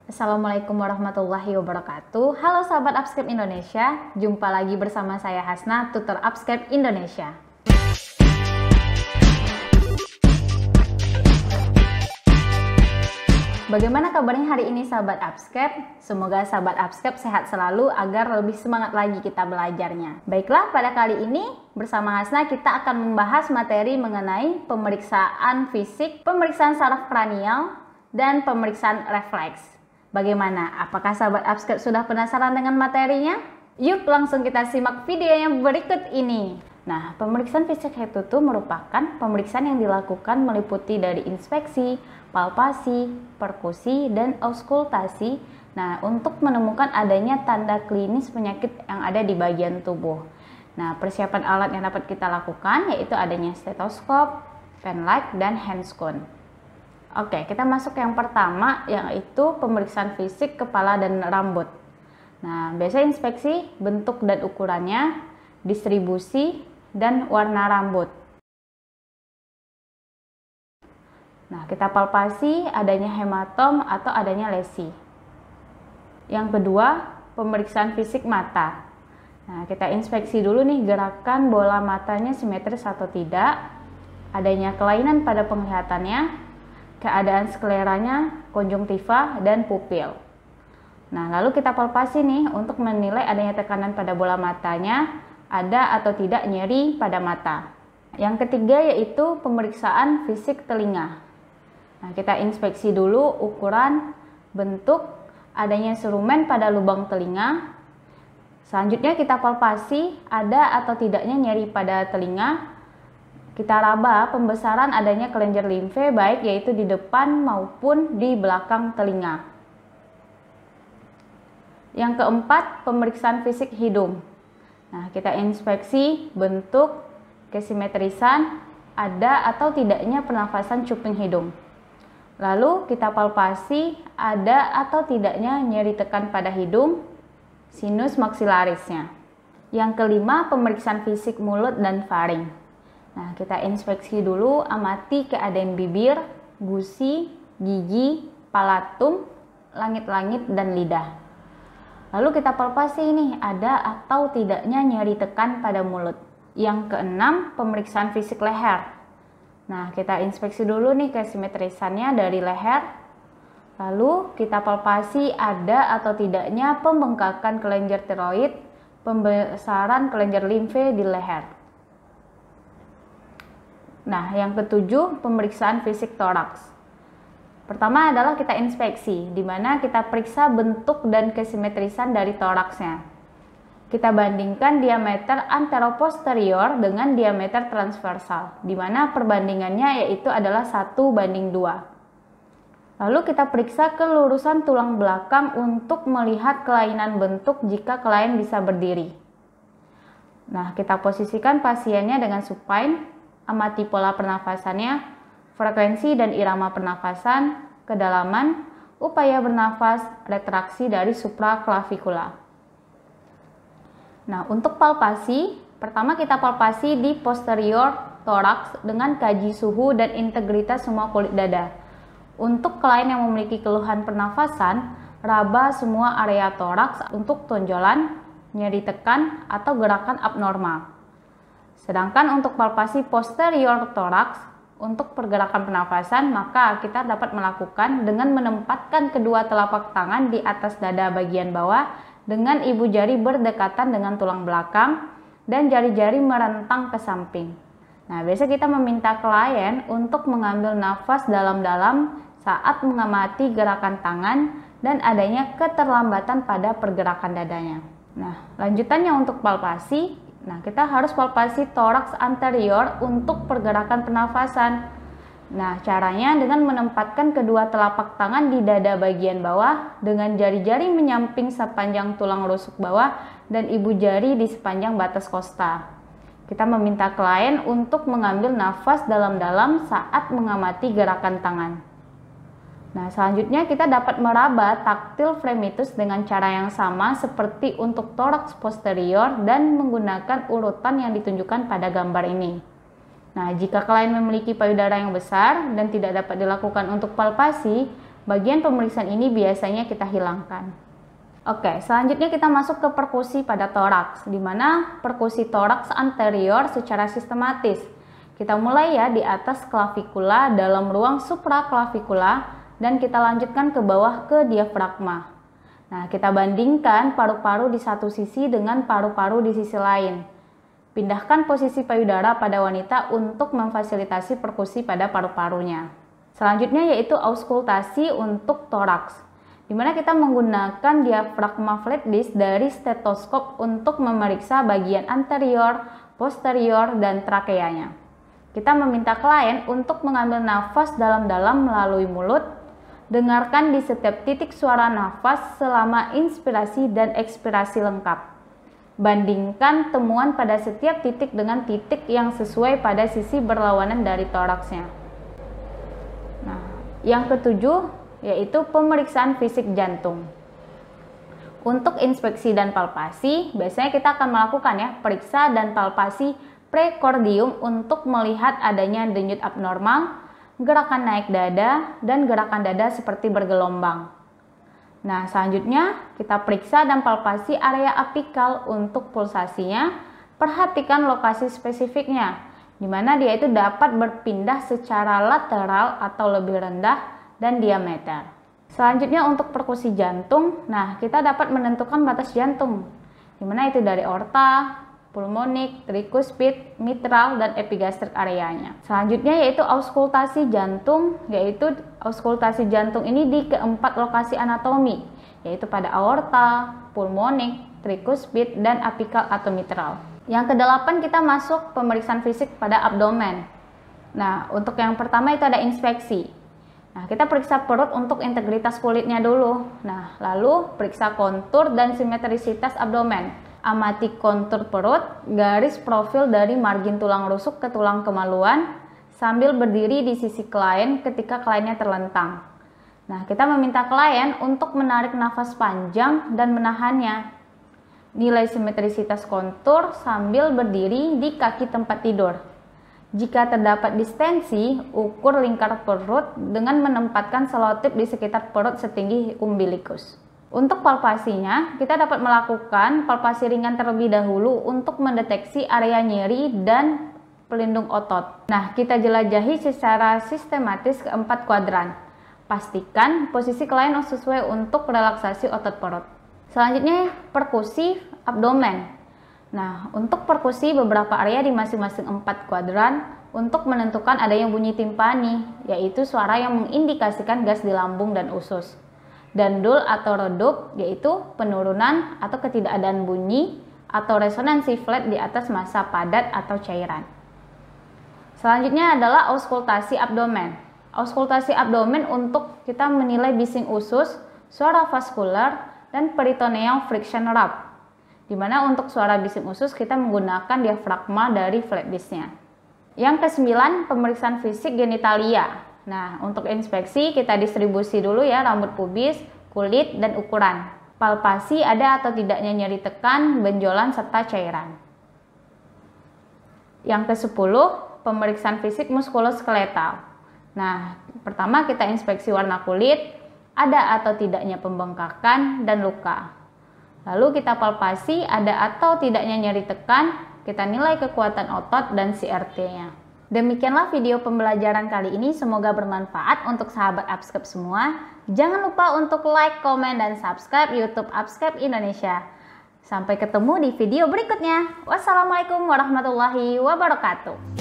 Assalamualaikum warahmatullahi wabarakatuh. Halo sahabat Upscape Indonesia, jumpa lagi bersama saya Hasna, tutor Upscape Indonesia. Bagaimana kabarnya hari ini sahabat Upscape? Semoga sahabat Upscape sehat selalu agar lebih semangat lagi kita belajarnya. Baiklah, pada kali ini bersama Hasna kita akan membahas materi mengenai pemeriksaan fisik, pemeriksaan saraf kranial, dan pemeriksaan refleks. Bagaimana? Apakah sahabat Upscape sudah penasaran dengan materinya? Yuk langsung kita simak video yang berikut ini. Nah, pemeriksaan fisik head to toe merupakan pemeriksaan yang dilakukan meliputi dari inspeksi, palpasi, perkusi, dan auskultasi. Nah, untuk menemukan adanya tanda klinis penyakit yang ada di bagian tubuh. Nah, persiapan alat yang dapat kita lakukan yaitu adanya stetoskop, pen light, dan handscone. Oke, kita masuk yang pertama yaitu pemeriksaan fisik kepala dan rambut. Nah, biasanya inspeksi bentuk dan ukurannya, distribusi, dan warna rambut. Nah, kita palpasi adanya hematom atau adanya lesi. Yang kedua, pemeriksaan fisik mata. Nah, kita inspeksi dulu nih gerakan bola matanya simetris atau tidak, adanya kelainan pada penglihatannya, keadaan skleranya, konjungtiva, dan pupil. Nah, lalu kita palpasi nih untuk menilai adanya tekanan pada bola matanya, ada atau tidak nyeri pada mata. Yang ketiga yaitu pemeriksaan fisik telinga. Nah, kita inspeksi dulu ukuran, bentuk, adanya serumen pada lubang telinga. Selanjutnya kita palpasi ada atau tidaknya nyeri pada telinga. Kita raba pembesaran adanya kelenjar limfe baik yaitu di depan maupun di belakang telinga. Yang keempat, pemeriksaan fisik hidung. Nah, kita inspeksi bentuk, kesimetrisan, ada atau tidaknya pernafasan cuping hidung. Lalu kita palpasi ada atau tidaknya nyeri tekan pada hidung, sinus maksilarisnya. Yang kelima, pemeriksaan fisik mulut dan faring. Nah, kita inspeksi dulu, amati keadaan bibir, gusi, gigi, palatum, langit-langit, dan lidah. Lalu kita palpasi nih, ada atau tidaknya nyeri tekan pada mulut. Yang keenam, pemeriksaan fisik leher. Nah, kita inspeksi dulu nih kesimetrisannya dari leher. Lalu kita palpasi ada atau tidaknya pembengkakan kelenjar tiroid, pembesaran kelenjar limfe di leher. Nah, yang ketujuh, pemeriksaan fisik toraks. Pertama adalah kita inspeksi, di mana kita periksa bentuk dan kesimetrisan dari toraksnya. Kita bandingkan diameter anteroposterior dengan diameter transversal, di mana perbandingannya yaitu adalah 1:2. Lalu kita periksa kelurusan tulang belakang untuk melihat kelainan bentuk jika klien bisa berdiri. Nah, kita posisikan pasiennya dengan supine, amati pola pernafasannya, frekuensi dan irama pernafasan, kedalaman, upaya bernafas, retraksi dari supraklavikula. Nah, untuk palpasi, pertama kita palpasi di posterior toraks dengan kaji suhu dan integritas semua kulit dada. Untuk klien yang memiliki keluhan pernafasan, raba semua area toraks untuk tonjolan, nyeri tekan, atau gerakan abnormal. Sedangkan untuk palpasi posterior toraks, untuk pergerakan pernafasan, maka kita dapat melakukan dengan menempatkan kedua telapak tangan di atas dada bagian bawah dengan ibu jari berdekatan dengan tulang belakang dan jari-jari merentang ke samping. Nah, biasa kita meminta klien untuk mengambil nafas dalam-dalam saat mengamati gerakan tangan dan adanya keterlambatan pada pergerakan dadanya. Nah, lanjutannya untuk palpasi. Nah, kita harus palpasi toraks anterior untuk pergerakan pernafasan. Nah, caranya dengan menempatkan kedua telapak tangan di dada bagian bawah dengan jari-jari menyamping sepanjang tulang rusuk bawah dan ibu jari di sepanjang batas kosta. Kita meminta klien untuk mengambil nafas dalam-dalam saat mengamati gerakan tangan. Nah, selanjutnya kita dapat meraba taktil fremitus dengan cara yang sama seperti untuk toraks posterior dan menggunakan urutan yang ditunjukkan pada gambar ini. Nah, jika klien memiliki payudara yang besar dan tidak dapat dilakukan untuk palpasi, Bagian pemeriksaan ini biasanya kita hilangkan. Oke, selanjutnya kita masuk ke perkusi pada toraks, di mana perkusi toraks anterior secara sistematis. Kita mulai ya di atas klavikula dalam ruang supraklavikula dan kita lanjutkan ke bawah ke diafragma. Nah, kita bandingkan paru-paru di satu sisi dengan paru-paru di sisi lain. Pindahkan posisi payudara pada wanita untuk memfasilitasi perkusi pada paru-parunya. Selanjutnya yaitu auskultasi untuk toraks, di mana kita menggunakan diafragma flat disc dari stetoskop untuk memeriksa bagian anterior, posterior, dan trakeanya. Kita meminta klien untuk mengambil nafas dalam-dalam melalui mulut, dengarkan di setiap titik suara nafas selama inspirasi dan ekspirasi lengkap. Bandingkan temuan pada setiap titik dengan titik yang sesuai pada sisi berlawanan dari toraksnya. Nah, yang ketujuh yaitu pemeriksaan fisik jantung. Untuk inspeksi dan palpasi, biasanya kita akan melakukan ya periksa dan palpasi prekordium untuk melihat adanya denyut abnormal, gerakan naik dada, dan gerakan dada seperti bergelombang. Nah, selanjutnya kita periksa dan palpasi area apikal untuk pulsasinya. Perhatikan lokasi spesifiknya, di mana dia itu dapat berpindah secara lateral atau lebih rendah dan diameter. Selanjutnya untuk perkusi jantung, nah kita dapat menentukan batas jantung, di mana itu dari aorta, pulmonik, trikuspid, mitral, dan epigastrik areanya. Selanjutnya yaitu auskultasi jantung, yaitu auskultasi jantung ini di keempat lokasi anatomi, yaitu pada aorta, pulmonik, trikuspid, dan apikal atau mitral. Yang kedelapan kita masuk pemeriksaan fisik pada abdomen. Nah, untuk yang pertama itu ada inspeksi. Nah, kita periksa perut untuk integritas kulitnya dulu. Nah, lalu periksa kontur dan simetrisitas abdomen. Amati kontur perut, garis profil dari margin tulang rusuk ke tulang kemaluan, sambil berdiri di sisi klien ketika kliennya terlentang. Nah, kita meminta klien untuk menarik nafas panjang dan menahannya. Nilai simetrisitas kontur sambil berdiri di kaki tempat tidur. Jika terdapat distensi, ukur lingkar perut dengan menempatkan selotip di sekitar perut setinggi umbilikus. Untuk palpasinya, kita dapat melakukan palpasi ringan terlebih dahulu untuk mendeteksi area nyeri dan pelindung otot. Nah, kita jelajahi secara sistematis keempat kuadran. Pastikan posisi klien sesuai untuk relaksasi otot perut. Selanjutnya, perkusi abdomen. Nah, untuk perkusi beberapa area di masing-masing 4 kuadran untuk menentukan adanya bunyi timpani, yaitu suara yang mengindikasikan gas di lambung dan usus. Dandul atau redup, yaitu penurunan atau ketidakadaan bunyi atau resonansi flat di atas massa padat atau cairan. Selanjutnya adalah auskultasi abdomen. Auskultasi abdomen untuk kita menilai bising usus, suara vaskular, dan peritoneal friction rub. Di mana untuk suara bising usus kita menggunakan diafragma dari flat disc-nya. Yang kesembilan, pemeriksaan fisik genitalia. Nah, untuk inspeksi kita distribusi dulu ya rambut pubis, kulit, dan ukuran. Palpasi ada atau tidaknya nyeri tekan, benjolan, serta cairan. Yang ke-10, pemeriksaan fisik muskuloskeletal. Nah, pertama kita inspeksi warna kulit, ada atau tidaknya pembengkakan dan luka. Lalu kita palpasi ada atau tidaknya nyeri tekan, kita nilai kekuatan otot dan CRT-nya. Demikianlah video pembelajaran kali ini, semoga bermanfaat untuk sahabat Upscape semua. Jangan lupa untuk like, komen, dan subscribe YouTube Upscape Indonesia. Sampai ketemu di video berikutnya. Wassalamualaikum warahmatullahi wabarakatuh.